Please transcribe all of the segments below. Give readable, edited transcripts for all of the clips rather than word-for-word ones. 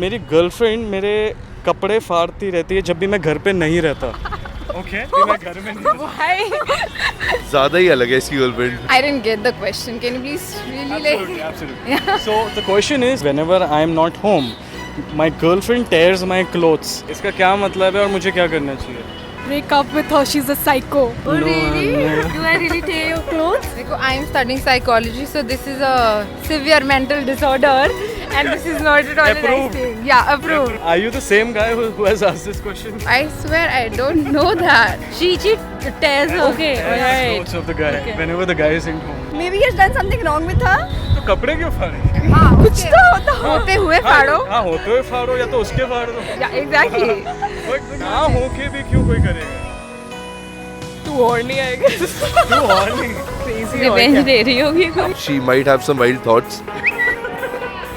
मेरी गर्लफ्रेंड मेरे कपड़े फाड़ती रहती है जब भी मैं घर पे नहीं रहता। ओके मैं घर में नहीं Why? ज़्यादा ही अलग है इसकी girlfriend. I didn't get the question. Can you please really Absolutely, absolutely. So the question is, whenever I am not home, my girlfriend tears my clothes. इसका क्या मतलब है और मुझे क्या करना चाहिए? Break up with her, she's a psycho. Oh, really? Do I really tear your clothes? I am studying psychology, so this is a severe mental disorder, and this is not at all a nice Approved. thing. Yeah, approved. Are you the same guy who has asked this question? I swear I don't know that. She tears her. Okay, Tears the alright. clothes of the guy whenever the guy isn't home. Maybe he has done something wrong with her. तो कपड़े क्यों फाड़े? हाँ, कुछ तो होता होते हुए फाड़ो. हाँ होते हुए फाड़ो या तो उसके फाड़ दो। Yeah, exactly. बट ना होके भी क्यों कोई करेगा? Too horny, I guess. तू horny. Crazy. Revenge दे रही होगी कोई. She might have some wild thoughts.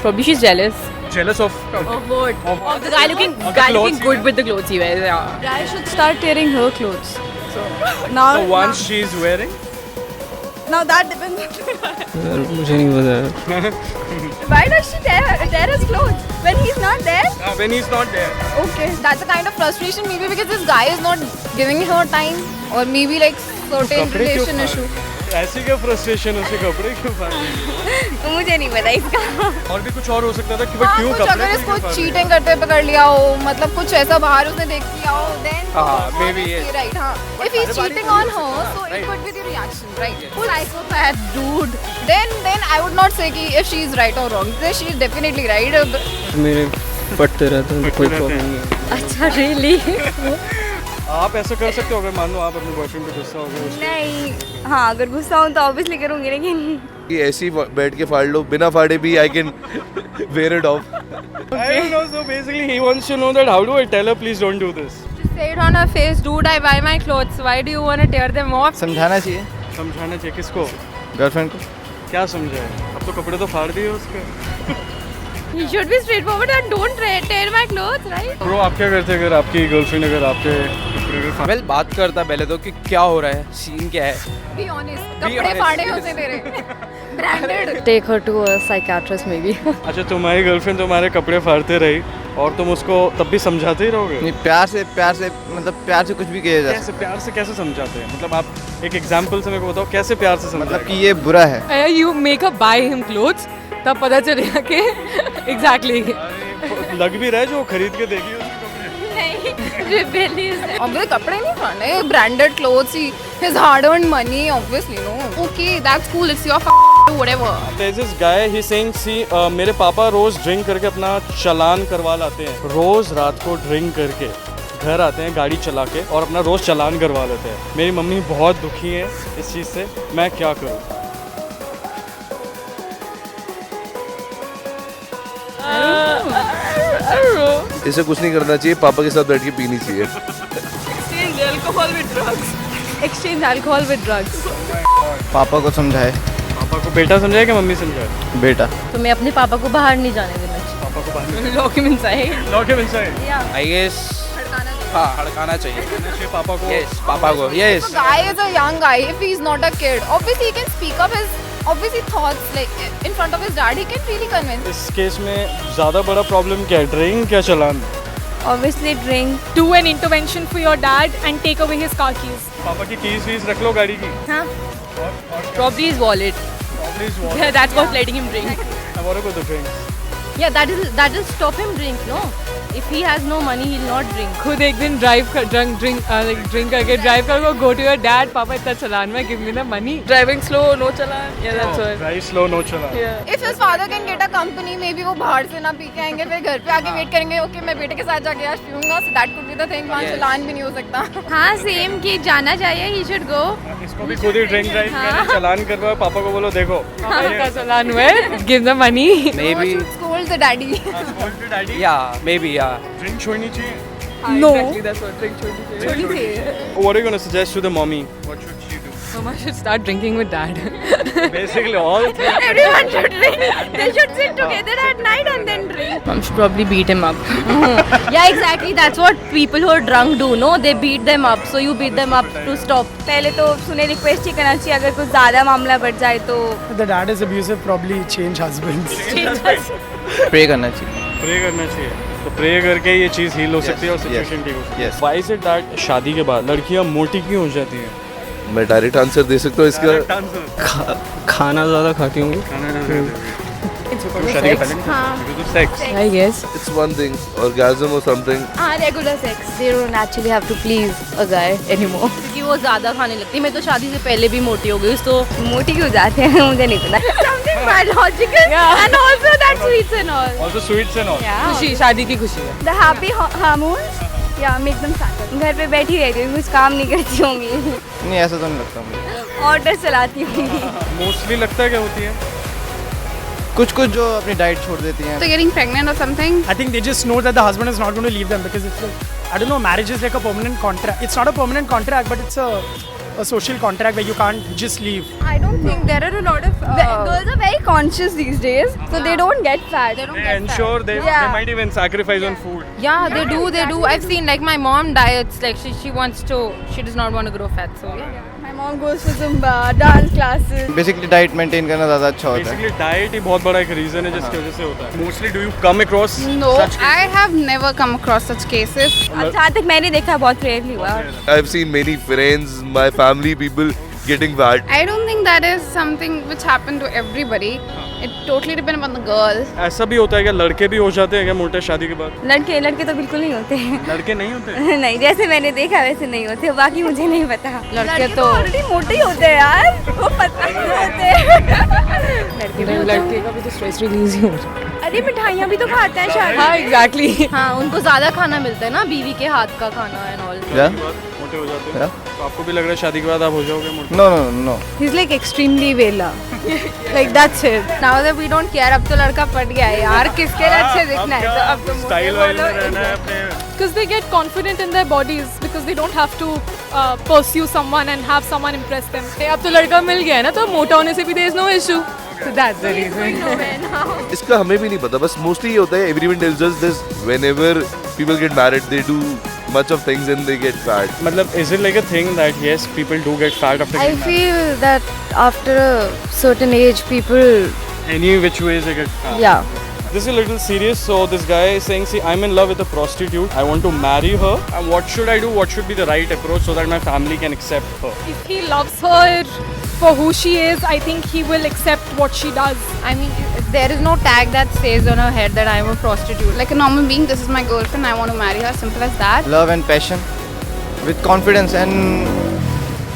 Probably she's jealous. Jealous of Of what? Of- Of the guy looking, of the guy clothes looking he good with the clothes he wears. Yeah. Guy should start tearing her clothes. So now, the ones she is wearing. now that depends. मुझे नहीं पता। Why does she tear his clothes when he's not there? When he's not there. Okay, that's a kind of frustration maybe because this guy is not giving her time or maybe like certain कपड़े क्यों relation फाड़- issue. ऐसी क्या frustration उसे कपड़े क्यों फाड़े? मुझे नहीं पता इसका. और भी कुछ और हो सकता था कि भाई हाँ, क्यों कुछ कपड़े अगर क्यों इसको फाड़ रहे? चीटिंग करते हुए पकड़ लिया हो, मतलब कुछ ऐसा बाहर उसने देख लिया हो, then maybe yes. right, हाँ. If he's cheating on her, so it could be the reaction, right? Psychopath dude. Then I would not say कि if she is right or wrong. Then she is definitely right. मेरे पटते रहते हैं, कोई problem नहीं है। अच्छा, really? आप ऐसा कर सकते हो अगर मान लो आप अपने बॉयफ्रेंड पे गुस्सा हो गए उससे? नहीं, हाँ अगर गुस्सा हूँ तो ऑब्वियसली करूँगी, लेकिन कि ऐसी बैठ के फाड़ लो बिना फाड़े भी I can wear it of. I don't know. So basically, he wants to know that how do I tell her please don't do this? just say it on her face, dude. I buy my clothes. Why do you want to tear them off? समझाना चाहिए समझाना चाहिए किसको? Girlfriend को। क्या समझाए? अब तो कपड़े तो फाड़ दिए उसके। You should be straightforward and don't tear my clothes, right? Bro आप क्या करते अगर आपकी गर्लफ्रेंड अगर आपके कपड़े पे फाड़- वेल बात करता पहले तो कि क्या हो रहा है, सीन क्या है। Be honest. Be कपड़े honest. फाड़े होते तेरे. Branded. Take her to a psychiatrist maybe. अच्छा तुम्हारी गर्लफ्रेंड तुम्हारे कपड़े फाड़ते रही और तुम उसको तब भी समझाते ही रहोगे? नहीं, प्यार से मतलब प्यार से कुछ भी किया जा सकता कैसे प्यार से कैसे समझाते हैं? मतलब आप एक एग्जाम्पल से मेरे को बताओ कैसे प्यार से है। मतलब समझाते कि ये बुरा है। You make her buy him clothes, तब पता चलेगा कि exactly. लग भी रहा है जो खरीद के देगी उसके कपड़े। Rebellious. Obviously, कपड़े नहीं फाड़ने. Branded clothes. His hard-earned money, obviously, no. Okay, that's cool. It's your whatever. There's this guy, he's saying, see, मेरे पापा रोज ड्रिंक करके अपना चालान करवा लाते हैं। रोज रात को ड्रिंक करके घर आते हैं गाड़ी चला के और अपना रोज चालान करवा लेते हैं। मेरी मम्मी बहुत दुखी है इस चीज़ से, मैं क्या करूँ? इसे कुछ नहीं करना चाहिए, पापा के साथ बैठ के पीनी चाहिए। Exchange alcohol with drugs. पापा को समझाए, पापा को बेटा समझाए कि मम्मी समझाए? बेटा। तो मैं अपने पापा को बाहर नहीं जाने देना चाहिए. पापा को बाहर Documents आए. Lock him inside. I guess हाँ हड़काना चाहिए पापा को यस पापा को yes. If a guy is a young guy, if he's not a kid, obviously he can speak up his obviously thoughts like in front of his dad. He can really convince. इस case में ज़्यादा बड़ा problem क्या है, drink क्या चालान? Obviously, drink. Do an intervention for your dad and take away his car keys. पापा की keys वीज रख लो गाड़ी की। Huh? और Probably his wallet. Please what Yeah, that's what's letting him drink. I want to go to drink. Yeah, that will stop him drink, no? If he has no money, he'll not drink. खुद एक दिन drive कर drink करके drive करो, go to your dad, पापा इतना चलान में, give me the money. Driving slow, no challan. Yeah, that's all. Drive slow no challan. Yeah. If his father can get a company, maybe वो बाहर से ना पी के आएंगे, फिर घर पे आके वेट करेंगे. Okay, मैं बेटे के साथ जाके आज पीऊंगा. So that could be the thing. वहाँ चलान भी नहीं हो सकता. हाँ, same कि जाना चाहिए. He should go. इसको भी खुद ही ड्रिंक ड्राइव करे, चालान करवाओ, पापा को बोलो देखो। पापा इतना चलान हुआ है, give the money. Maybe Should scold the daddy. Daddy yeah maybe yeah. Drink छोड़नी चाहिए। No. Exactly, that's what drink छोड़नी चाहिए. What are you going to suggest to the mommy? What should she do? Mama should start drinking with dad. Basically all three. Everyone should drink. They should sit together at night and then drink. Mom should probably beat him up. Yeah, exactly. That's what people who are drunk do, no? They beat them up. So you beat them up to stop. पहले तो सुने request ही करना चाहिए. अगर कुछ ज़्यादा मामला बढ़ जाए तो The dad is abusive, probably change husbands. Pray करना चाहिए। प्रे करना चाहिए, तो प्रे करके ये चीज़ हील हो सकती है और सिचुएशन ठीक हो सकती है। Why is it that शादी के बाद लड़कियां मोटी क्यों हो जाती हैं? मैं डायरेक्ट आंसर दे सकता हूँ इसका। खाना ज़्यादा खाती होंगी। शादी के पहले sex I guess. It's one thing, orgasm or something. regular sex. They don't actually have to please a guy anymore. क्योंकि वो ज़्यादा खाने लगती है। मैं तो शादी से पहले भी मोटी हो गई, तो मोटी क्यों जाते हैं मुझे नहीं पता। Something biological and also that sweets and all. also sweets and all. खुशी, शादी की खुशी है. The happy hormones, yeah, make them fatter. घर पे बैठी रहती हूँ, कुछ काम नहीं करती होंगी. नहीं ऐसा तो नहीं लगता मुझे। ऑर्डर चलाती होंगी. मोस्टली लगता है क्या होती है? कुछ कुछ जो अपनी डाइट छोड़ देती हैं। So getting pregnant or something. I think they just know that the husband is not going to leave them because it's like, I don't know, marriage is like a permanent contract. It's not a permanent contract, but it's a social contract where you can't just leave. I don't think there are a lot of Girls are very conscious these days, so they don't get fat. They don't They ensure they might even sacrifice on food. Yeah, they do. I've seen like my mom diets, like she does not want to grow fat, so yeah. My mom goes to Zumba, dance classes. Basically diet maintain करना ज़्यादा अच्छा होता है। Basically diet ही बहुत बड़ा एक reason है जिसकी वजह से होता है. Mostly do you come across No, such I have never come across such cases. जहाँ तक मैंने देखा बहुत रेयरली हुआ. I've seen many friends, my family people getting fat. I don't think that is something which happened to everybody. It totally depends upon the girl. ऐसा भी होता है क्या लड़के भी हो जाते हैं क्या मोटे शादी के बाद? लड़के तो बिल्कुल नहीं होते हैं. लड़के नहीं होते? नहीं, जैसे मैंने देखा वैसे नहीं होते. बाकी मुझे नहीं पता. लड़के तो ऑलरेडी मोटे ही होते हैं यार. वो पतले नहीं होते. लड़के का भी तो स्ट्रेस रिलीज ही हो रहा है. अरे मिठाइयाँ भी तो खाते हैं शादी. हाँ एग्जैक्टली. हाँ उनको ज़्यादा खाना मिलता है ना, बीवी के हाथ का खाना एंड ऑल. क्या? मोटे हो जाते हैं? तो आपको भी लग रहा है शादी के बाद आप हो जाओगे मोटे? No He's like extremely vela. Like that's it. Now that we don't care, अब तो लड़का पट गया है यार. किसके लिए अच्छे दिखना है? तो अब तो स्टाइल वाइल में रहना है अपने. Because they get confident in their bodies because they don't have to pursue someone and have someone impress them. अब तो लड़का मिल गया है ना, तो मोटा होने से भी there is no issue. So that's the reason. इसका हमें भी नहीं पता, बस मोस्टली ये होता है everyone tells us this whenever people get married they do much of things and they get fat. मतलब is it like a thing that yes people do get fat after I getting married? feel that after a certain age, people, Any which ways they get fat. yeah. This is a little serious. So this guy is saying, see, I'm in love with a prostitute. I want to marry her. And what should I do? What should be the right approach so that my family can accept her? If he loves her for who she is, I think he will accept what she does. I mean, there is no tag that says on her head that I am a prostitute. like a normal being, this is my girlfriend. I want to marry her. Simple as that. Love and passion with confidence and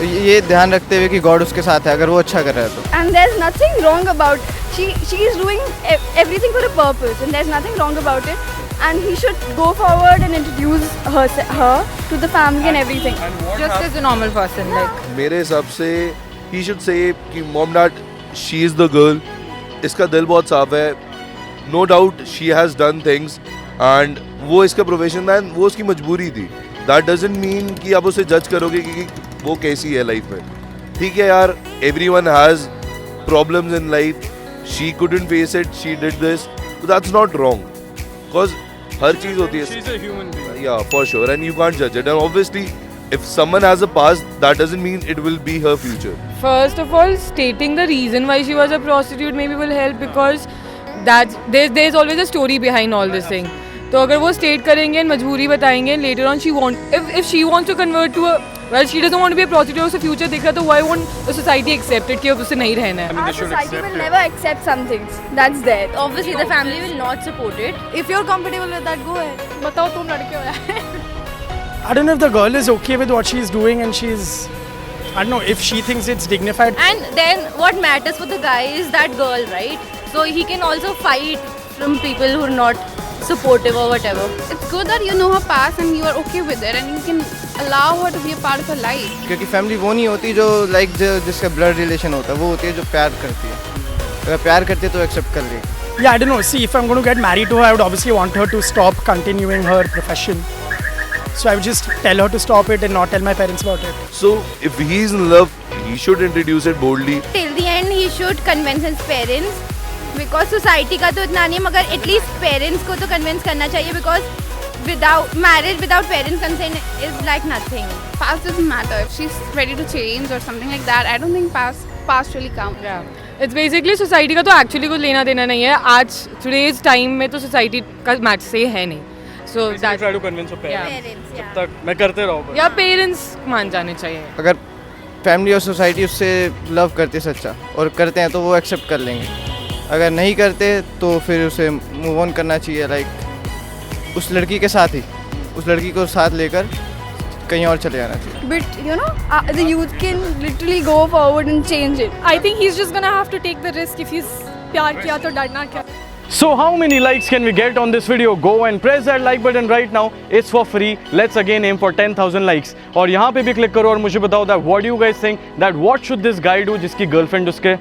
ये ध्यान रखते हुए कि God उसके साथ है अगर वो अच्छा कर रहा है तो. And there's nothing wrong about she is doing everything for a purpose, and there's nothing wrong about it. And he should go forward and introduce her to the family and everything. And what Just as a normal person, like. मेरे हिसाब से he should say कि mom dad she is the girl. इसका दिल बहुत साफ है. No doubt she has done things and वो इसका प्रोफेशन था and वो उसकी मजबूरी थी. That doesn't mean कि आप उसे जज करोगे कि वो कैसी है लाइफ में. ठीक है यार, everyone has problems in life. She couldn't face it. She did this. So that's not wrong. Because हर चीज होती है. She's a human being. Yeah, for sure. And you can't judge it. And obviously, if someone has a past, that doesn't mean it will be her future. First of all, stating the reason why she was a prostitute maybe will help because there's always a story behind all this thing. तो अगर वो state करेंगे मजबूरी बताएंगे later on she want if she wants to convert to a well she doesn't want to be a prostitute उसे future दिख रहा तो why won't the society accept it कि अब उसे नहीं रहना है. I mean, they should Society accept will it. never accept some things. That's there. Obviously, the family will not support it. If you're comfortable with that, go ahead. बताओ तुम लड़के हो यार. I don't know if the girl is okay with what she's doing and she's, I don't know, if she thinks it's dignified. And then what matters for the guy is that girl, right? So he can also fight from people who are not supportive or whatever. It's good that you know her past and you are okay with it and you can allow her to be a part of her life. क्योंकि family वो नहीं होती जो like जिसका blood relation होता है, वो होती है जो प्यार करती है. अगर प्यार करती है तो एक्सेप्ट कर लेगी. Yeah, I don't know. See, if I'm going to get married to her, I would obviously want her to stop continuing her profession. So I would just tell her to stop it and not tell my parents about it. So if he is in love, he should introduce it boldly. Till the end, he should convince his parents. Because society का तो इतना नहीं है, मगर at least parents को तो convince करना चाहिए. Because without marriage, without parents' consent is like nothing. Past doesn't matter. If she's ready to change or something like that, I don't think past really counts. Yeah. It's basically society का तो actually कुछ लेना देना नहीं है आज today's time में, तो सोसाइटी का मैच से है नहीं. So that's try to convince your parents जब तक मैं करते रहूँ या पेरेंट्स मान जाने चाहिए. अगर फैमिली और सोसाइटी उससे लव करती है सच्चा और करते हैं तो वो एक्सेप्ट कर लेंगे. अगर नहीं करते तो फिर उसे मूव ऑन करना चाहिए. लाइक उस लड़की के साथ ही, उस लड़की को साथ लेकर कहीं और चले जाना चाहिए. But you know, the youth can literally go forward and change it. I think he's just gonna have to take the risk if he's प्यार किया तो डरना क्या. So how many likes can we get on this video? Go and press that like button right now. It's for free. Let's again aim for 10,000 likes. और यहाँ पे भी click करो और मुझे बताओ that what do you guys think that what should this guy do जिसकी girlfriend उसके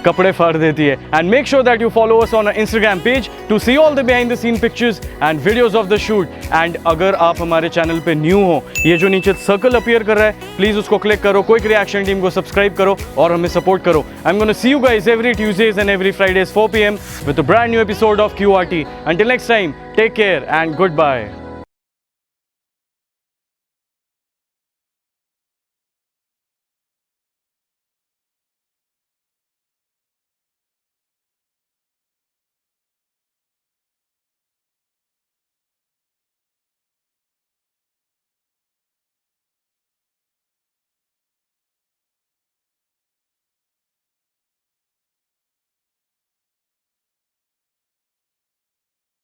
कपड़े फाड़ देती है. And make sure that you follow us on our Instagram page to see all the behind the scene pictures and videos of the shoot. And अगर आप हमारे channel पे न्यू हो, ये जो नीचे सर्कल अपीयर कर रहा है प्लीज़ उसको क्लिक करो, क्विक रिएक्शन टीम को सब्सक्राइब करो और हमें सपोर्ट करो. I'm gonna see you guys every Tuesdays and every Fridays 4 PM with a brand new episode of QRT. Until next time, take care and goodbye.